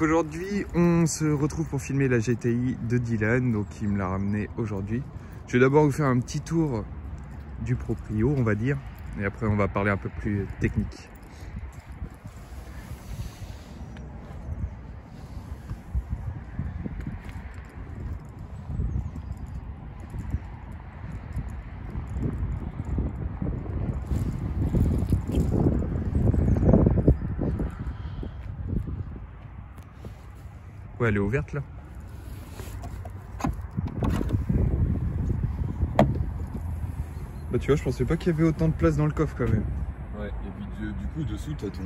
Donc aujourd'hui, on se retrouve pour filmer la GTI de Dylan, donc il me l'a ramené aujourd'hui. Je vais d'abord vous faire un petit tour du proprio, on va dire, et après on va parler un peu plus technique. Ouais, elle est ouverte là. Bah tu vois, je pensais pas qu'il y avait autant de place dans le coffre quand même. Ouais, et puis du coup dessous t'as ton...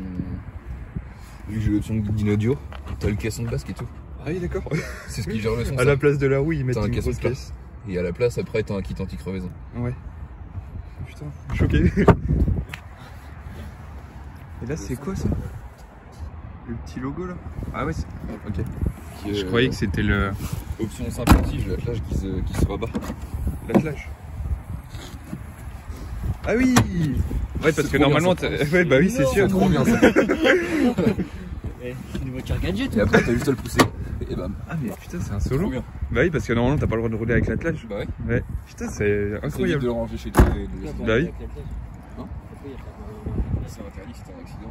Vu que j'ai l'option de guide audio, t'as le caisson de basque et tout. Ah oui d'accord. C'est ce qui gère le son. À la place de la roue, ils mettent un une caisson grosse plat. caisse. Et à la place après t'as un kit anti-crevaison. Ouais. Putain, choqué. Et là c'est quoi ça? Le petit logo là? Ah ouais, ok. Je croyais que c'était le... Option sympathique, l'attelage qui se rabat. L'attelage. Ah oui. Ouais, parce que normalement... Ouais, bah oui, c'est sûr. C'est trop bien ça. C'est une voiture gadget. Et après t'as juste à le pousser. Et bam. Ah mais putain, c'est un solo. Trop bien. Bah oui, parce que normalement t'as pas le droit de rouler avec l'attelage. Bah ouais. Ouais. Putain, c'est C'est vite incroyable. de le ranger chez toi. Bah oui. Hein? C'est interdit si t'as un accident.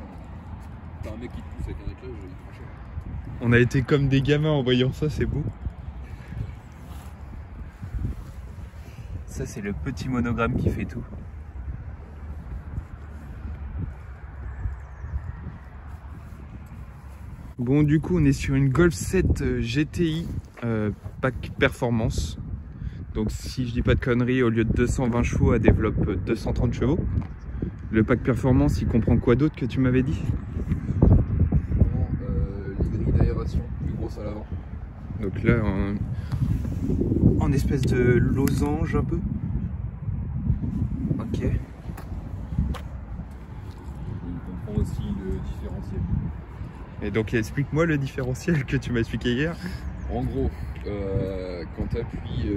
T'as un mec qui te pousse avec un attelage, il prend cher. On a été comme des gamins en voyant ça, c'est beau. Ça c'est le petit monogramme qui fait tout. Bon, du coup on est sur une Golf 7 GTI pack performance. Donc si je dis pas de conneries, au lieu de 220 chevaux elle développe 230 chevaux. Le pack performance il comprend quoi d'autre que tu m'avais dit? Les grilles d'aération plus grosses à l'avant. Donc là en espèce de losange un peu. Ok. Il comprend aussi le différentiel. Et donc explique-moi le différentiel que tu m'as expliqué hier. En gros, quand tu appuies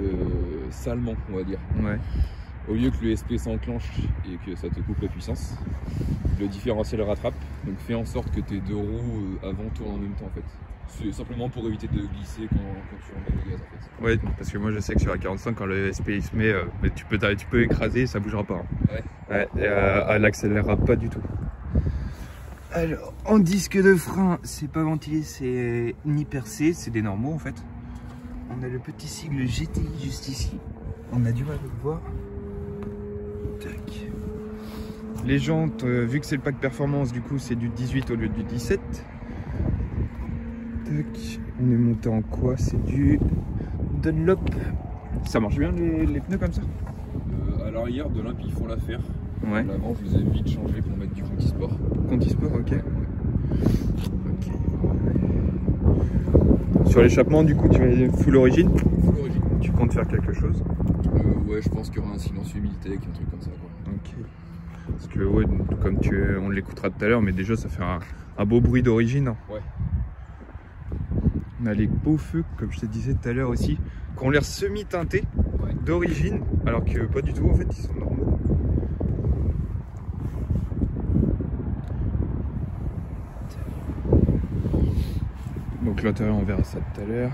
salement, on va dire, Ouais. au lieu que le SP s'enclenche et que ça te coupe la puissance, le différentiel rattrape, donc fait en sorte que tes deux roues avant tournent en même temps en fait. C'est simplement pour éviter de glisser quand tu remets le gaz en fait. Ouais, parce que moi je sais que sur la 45 quand le SP il se met, mais tu peux écraser et ça bougera pas. Hein. Ouais. Ouais, et, elle accélérera pas du tout. Alors, en disque de frein, c'est pas ventilé, c'est ni percé, c'est des normaux en fait. On a le petit sigle GTI juste ici. On a du mal à le voir. Tac. Les jantes, vu que c'est le pack performance, du coup c'est du 18 au lieu du 17. Tac. On est monté en quoi? C'est du Dunlop. Ça marche bien les pneus comme ça? À l'arrière de l'Imp ils font l'affaire. Ouais. À l'avant je les ai vite changés pour mettre du Conti Sport. Conti Sport, ok. Ok. Sur l'échappement, du coup, tu mets full origine. Full origine. Tu comptes faire quelque chose? Ouais, je pense qu'il y aura un silencieux Miltech, un truc comme ça quoi. Ok. Parce que ouais, comme on l'écoutera tout à l'heure, mais déjà ça fait un beau bruit d'origine. Ouais. On a les beaux feux, comme je te disais tout à l'heure aussi, qui ont l'air semi-teintés d'origine, alors que pas du tout en fait, ils sont normaux. Donc l'intérieur on verra ça tout à l'heure.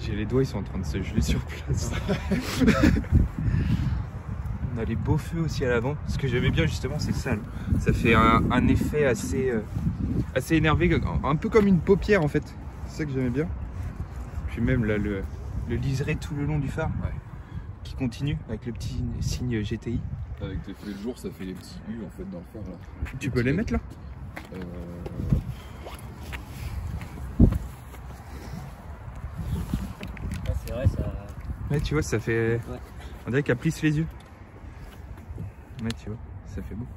J'ai les doigts, ils sont en train de se geler sur place. On a les beaux feux aussi à l'avant. Ce que j'aimais bien justement c'est ça. Ça fait un effet assez énervé, un peu comme une paupière en fait. C'est ça que j'aimais bien. Puis même là le liseré tout le long du phare qui continue avec le petit signe GTI. Avec tes feux de jour ça fait les petits U en fait dans le phare là. Tu peux les mettre là? C'est vrai, ça. Ouais, tu vois, ça fait. Ouais. On dirait qu'elle plisse les yeux. Ouais, tu vois, ça fait beau.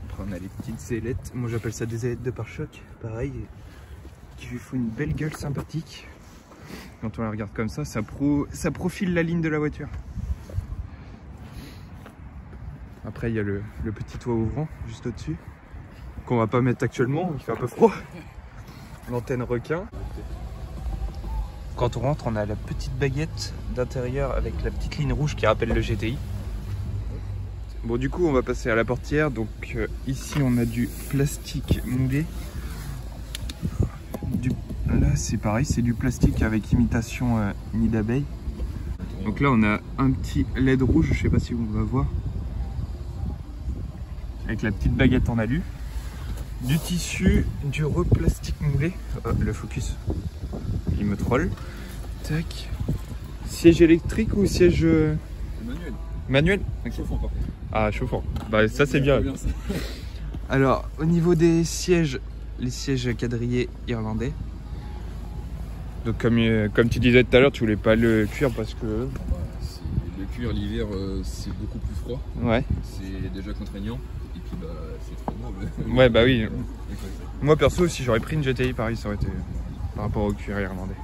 Après, on a les petites ailettes. Moi, j'appelle ça des ailettes de pare-choc. Pareil, qui lui font une belle gueule sympathique. Quand on la regarde comme ça, ça profile la ligne de la voiture. Après, il y a le petit toit ouvrant juste au-dessus, qu'on va pas mettre actuellement, il fait un peu froid. L'antenne requin. Quand on rentre, on a la petite baguette d'intérieur avec la petite ligne rouge qui rappelle le GTI. Bon, du coup, on va passer à la portière. Donc ici, on a du plastique moulé c'est pareil, c'est du plastique avec imitation nid d'abeille. Donc là on a un petit LED rouge, je sais pas si on va voir. Avec la petite baguette en alu. Du tissu, du replastique moulé. Le focus, il me troll. Tac. Siège électrique ou siège... Manuel. Manuel? Okay. Chauffant par contre. Ah, chauffant. Bah ça c'est bien. Ça. Alors, au niveau des sièges, les sièges quadrillés irlandais. Donc comme tu disais tout à l'heure, tu voulais pas le cuir parce que... Le cuir l'hiver c'est beaucoup plus froid. Ouais. C'est déjà contraignant. Et puis bah c'est trop noble. Ouais bah oui. Moi perso, si j'aurais pris une GTI pareil, ça aurait été par rapport au cuir irlandais.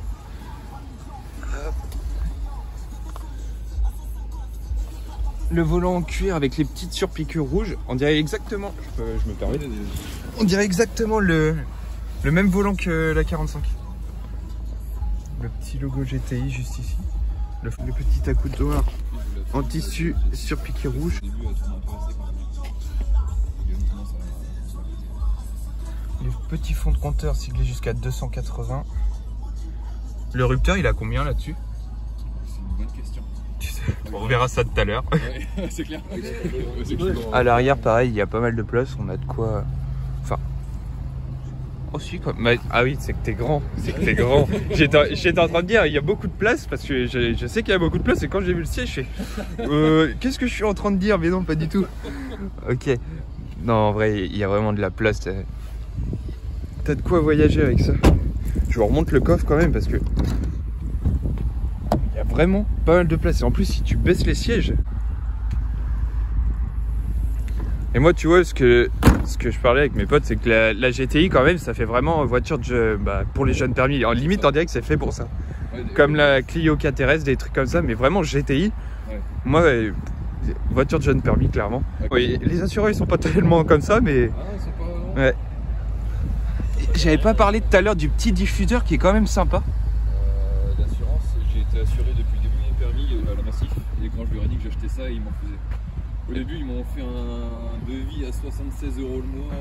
Le volant en cuir avec les petites surpiqûres rouges, on dirait exactement, je me permets, on dirait exactement le même volant que la 45. Le petit logo GTI juste ici. Le petit accoudoir en tissu surpiqûre rouge. Les petits fonds de compteur siglés jusqu'à 280. Le rupteur, il a combien là-dessus? C'est une bonne question. On verra ça tout à l'heure. Ouais, c'est clair. À l'arrière, pareil, il y a pas mal de place. On a de quoi. Enfin. Aussi, quoi. Mais... Ah oui, c'est que t'es grand. C'est que t'es grand. J'étais en train de dire, il y a beaucoup de place parce que je sais qu'il y a beaucoup de place. Et quand j'ai vu le siège, je fais. Qu'est-ce que je suis en train de dire? Mais non, pas du tout. Ok. Non, en vrai, il y a vraiment de la place. T'as de quoi voyager avec ça. Je vous remonte le coffre quand même parce que. Il y a vraiment pas mal de place. Et en plus, si tu baisses les sièges. Et moi, tu vois, ce que je parlais avec mes potes, c'est que la GTI, quand même, ça fait vraiment voiture de, pour les jeunes permis. En limite, on dirait que c'est fait pour ça. Ouais, comme la Clio KTRS, des trucs comme ça, mais vraiment GTI. Ouais. Moi, voiture de jeunes permis, clairement. Okay. Oui, les assureurs, ils sont pas tellement comme ça, mais. Ah, c'est pas. Non. Ouais. J'avais pas parlé tout à l'heure du petit diffuseur qui est quand même sympa. L'assurance, j'ai été assuré depuis le début de mes permis à la Massif. Et quand je leur ai dit que j'achetais ça, ils m'en faisaient. Au début, ils m'ont fait un devis à 76 € le mois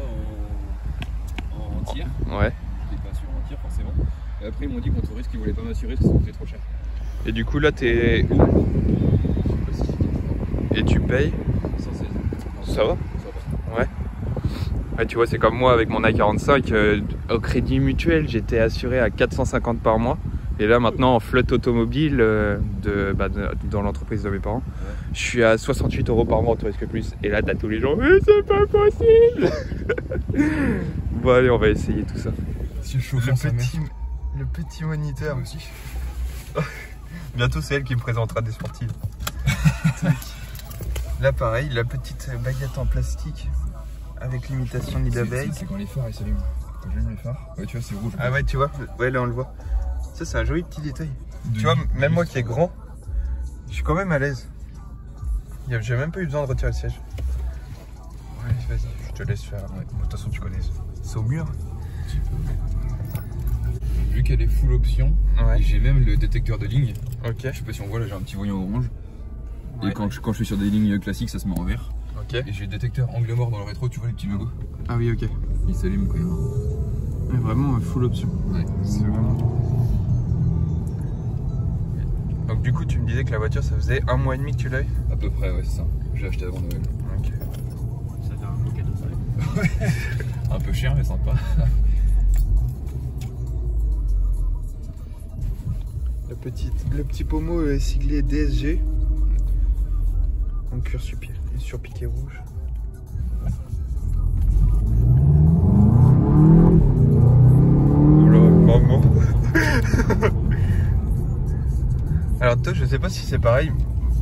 en tiers. Ouais. Je n'étais pas assuré en tiers forcément. Et après, ils m'ont dit qu'en risque, ils voulaient pas m'assurer parce que ça coûtait trop cher. Et du coup, là, t'es où? Et tu payes 116. Ça va? Ça va. Ouais. Ouais, tu vois, c'est comme moi avec mon A45. Au crédit mutuel, j'étais assuré à 450 par mois. Et là, maintenant, en flotte automobile dans l'entreprise de mes parents, ouais. Je suis à 68 € par mois, tu risques plus. Et là, t'as tous les gens, mais c'est pas possible. Bon, allez, on va essayer tout ça. Si le petit moniteur. Aussi. Bientôt, c'est elle qui me présentera des sportives. Là, pareil, la petite baguette en plastique avec l'imitation nid d'abeille. C'est quand les phares ils s'allument. Quand j'allume les phares, ouais, tu vois, c'est rouge. Ah ouais, tu vois, ouais, là on le voit. Ça, c'est un joli petit détail. Tu vois, même moi qui est grand, je suis quand même à l'aise. J'ai même pas eu besoin de retirer le siège. Ouais, vas-y, je te laisse faire. Ouais. De toute façon, tu connais. C'est au mur. Vu qu'elle est full option, ouais. J'ai même le détecteur de ligne. Ok. Je sais pas si on voit, là j'ai un petit voyant orange. Ouais. Et quand je suis sur des lignes classiques, ça se met en vert. Ok. Et j'ai le détecteur angle mort dans le rétro, tu vois les petits logos. Ah oui, ok. Il s'allume quand même. Mais vraiment full option. Ouais. C'est vraiment. Donc du coup, tu me disais que la voiture, ça faisait 1 mois et demi que tu l'as eu? À peu près, ouais, c'est ça. J'ai acheté avant Noël. Ok. Ça fait un beau cadeau, ça. Ouais. Un peu cher, mais sympa. Le petit pommeau siglé DSG. En cuir surpiqué rouge. Oula, maman. Alors toi, je sais pas si c'est pareil.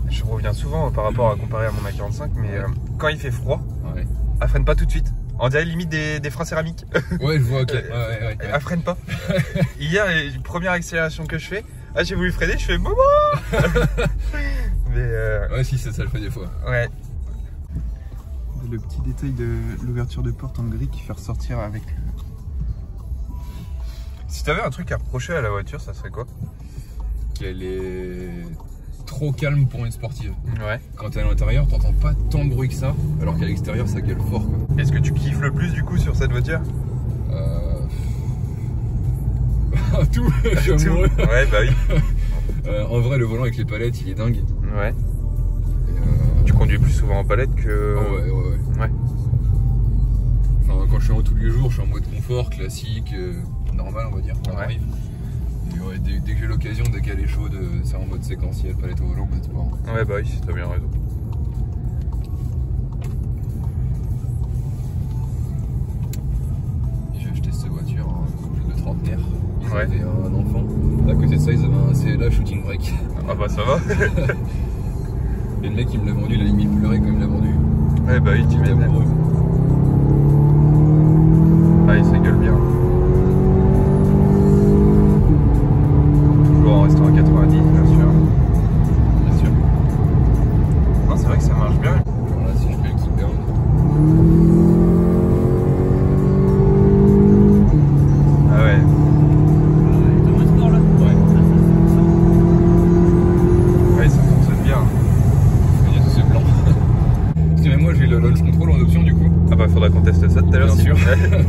Je reviens souvent par rapport à comparer à mon A45, mais quand il fait froid, ouais. Elle freine pas tout de suite. On dirait limite des freins céramiques. Ouais, je vois, ok. Ouais. Elle freine pas. Hier, première accélération que je fais, j'ai voulu freiner, je fais maman. Mais ouais, si, ça le fait des fois. Ouais. Le petit détail de l'ouverture de porte en gris qui fait ressortir avec le... Si t'avais un truc à reprocher à la voiture, ça serait quoi? Qu'elle est trop calme pour une sportive. Ouais. Quand t'es à l'intérieur, t'entends pas tant de bruit que ça, alors qu'à l'extérieur, ça gueule fort, quoi. Est-ce que tu kiffes le plus du coup sur cette voiture? tout. Je suis amoureux. Ouais, bah oui. En vrai, le volant avec les palettes, il est dingue. Ouais. Tu conduis plus souvent en palette que... Oh, ouais. Enfin, quand je suis en tous les jours, je suis en mode confort, classique, normal, on va dire, quand j'arrive. Et ouais, dès que j'ai l'occasion, dès qu'elle est chaude, c'est en mode séquentiel, palette au volant, c'est pas... Ouais, bah oui, t'as bien raison. J'ai acheté cette voiture, un couple de trentenaires. Ils Ouais. avaient un enfant. À côté de ça, ils avaient un CLA shooting brake. Ah bah ça va. Et le mec, il me l'a vendu, il a limite pleuré quand il me l'a vendu. Ouais, bah oui, tu Il est m'étonnes. amoureux. Ah, il s'égale bien. Toujours en restant à 90, bien sûr. Bien sûr. Non, c'est vrai que ça marche bien. Genre là, si je fais le kick down. Ah ouais. T'as moins de sport là? Ouais. Ouais, ça fonctionne bien. Il y a tout ce blanc. Parce que même moi, j'ai le launch control en option du coup. Ah bah faudra qu'on teste ça tout à l'heure. Bien si- sûr. Ouais.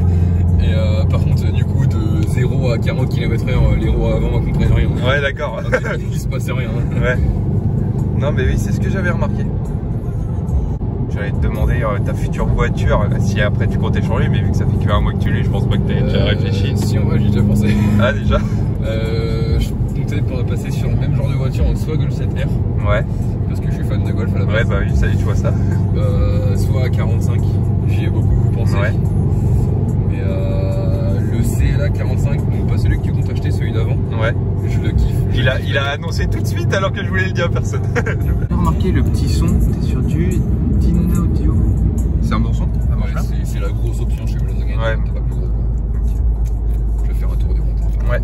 Et par contre, du coup, de 0 à 40 km/h, les roues avant, ne comprennent rien. Ouais, d'accord. Il se passait rien. Ouais. Non, mais oui, c'est ce que j'avais remarqué. J'allais te demander ta future voiture, si après tu comptais changer, mais vu que ça fait qu'un mois que tu l'es, je pense pas que t'aies déjà réfléchi. Si, en vrai, j'ai déjà pensé. Ah, déjà? Je comptais pour passer sur le même genre de voiture, soit Golf 7R, Ouais. parce que je suis fan de Golf à la base. Ouais, bah oui, ça y est, tu vois ça. Soit à 45, j'y ai beaucoup pensé. Ouais. Mais le CLA 45, donc pas celui que tu comptes acheter, celui d'avant, Ouais. je le kiffe. Il a annoncé tout de suite alors que je voulais le dire à personne. J'ai remarqué le petit son, t'es sur du Dyn Audio. C'est un bon son? Ça marche Ouais, là? c'est la grosse option chez Volkswagen, Ouais. t'as pas plus gros quoi. Je vais faire un tour du rond. Ouais.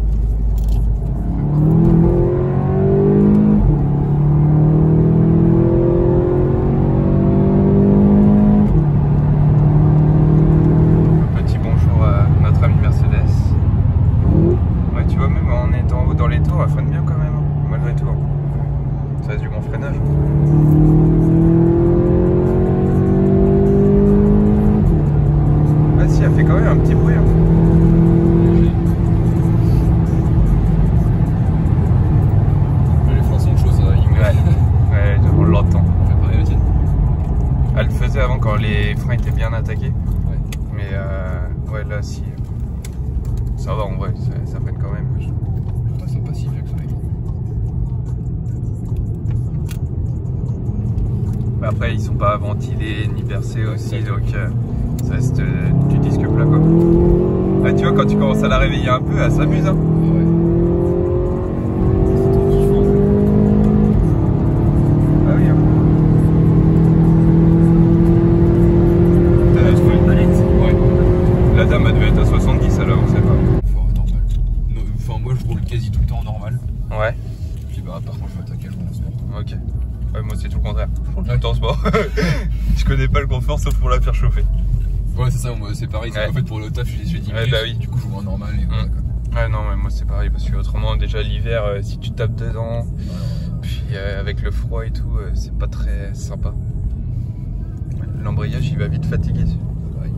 Un petit bonjour à notre ami Mercedes. Ouais, tu vois, même en étant haut dans les tours, elle freine bien quand même, hein, malgré tout. Ça reste du bon freinage. Ah si, elle fait quand même un petit bruit. Hein. Les freins sont chauds, ça va. Ouais, on l'entend. On fait pareil la tienne. Elle le faisait avant quand les freins étaient bien attaqués. Ouais. Mais ouais, là, si. Ça va en vrai, ça freine quand même. Pourtant, ils sont pas si vieux que ça. Mais après, ils sont pas ventilés ni percés aussi, donc ça reste du disque plat quoi. Ah, tu vois, quand tu commences à la réveiller un peu, elle s'amuse. Hein. Ouais. Ah oui. Hein. T'as trouvé une palette. Ouais. La dame elle devait être à 70 alors, on sait pas. Enfin, normal. Non, enfin, moi, je roule quasi tout le temps en normal. Ouais. Puis bah, par contre, je vais attaquer le en sport. Ok. Ouais, moi c'est tout le contraire. Je roule tout le temps en sport. Je connais pas le confort sauf pour la faire chauffer. Ouais, c'est ça, moi, c'est pareil. Ouais. En fait, pour le taf, je suis 10 minutes. Ouais, bah oui. Du coup, je roule en normal et voilà, quoi. Ouais, non, mais moi c'est pareil parce que autrement, déjà l'hiver, si tu tapes dedans, puis avec le froid et tout, c'est pas très sympa. L'embrayage il va vite fatiguer. Pareil.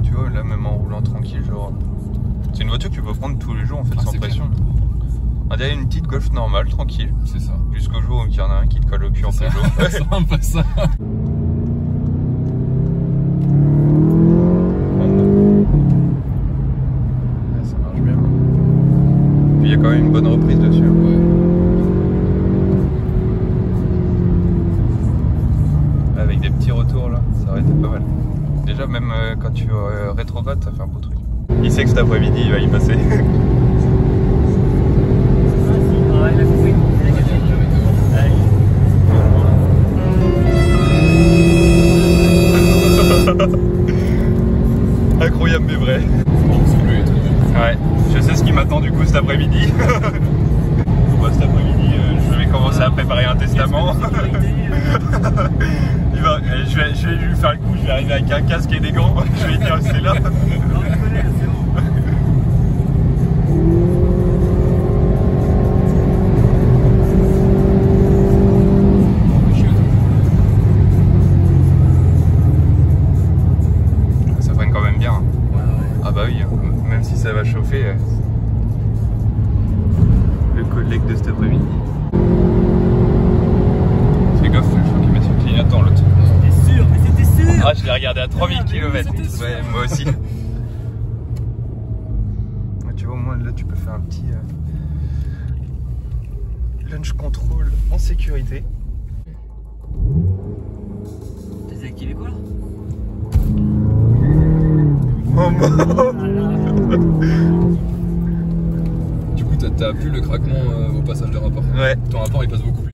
Tu vois, là même en roulant tranquille, genre. C'est une voiture que tu peux prendre tous les jours en fait, Ah, sans c'est pression. On dirait une petite Golf normale, tranquille. C'est ça. Jusqu'au jour où il y en a un qui te colle au cul en C'est Peugeot. ça. C'est un peu ça. Ouais, ça marche bien. Puis il y a quand même une bonne reprise dessus. Ouais. Avec des petits retours là, ça aurait été pas mal. Déjà même quand tu rétrogrades, ça fait un beau truc. Il sait que cet après-midi il va y passer. Ah, il a compris. Il a capté. Allez. Incroyable mais vrai. C'est bleu et tout. Ouais, je sais ce qui m'attend du coup cet après-midi. Moi cet après-midi je vais commencer à préparer un testament. Je vais lui faire le coup, je vais arriver avec un casque et des gants. Je vais lui dire c'est là. Ça freine quand même bien. Ah bah oui, même si ça va chauffer. Le collègue de cet après-midi. Fais gaffe, je crois qu'il met son clignotant l'autre. T'es sûr? Mais c'était sûr! Ah, je l'ai regardé à 3000 km. c'était Ouais, moi aussi. Tu vois, au moins là, tu peux faire un petit launch control en sécurité. T'as désactivé quoi là? Oh mort. Du coup, t'as plus le craquement au passage de rapport. Ouais. Ton rapport il passe beaucoup plus.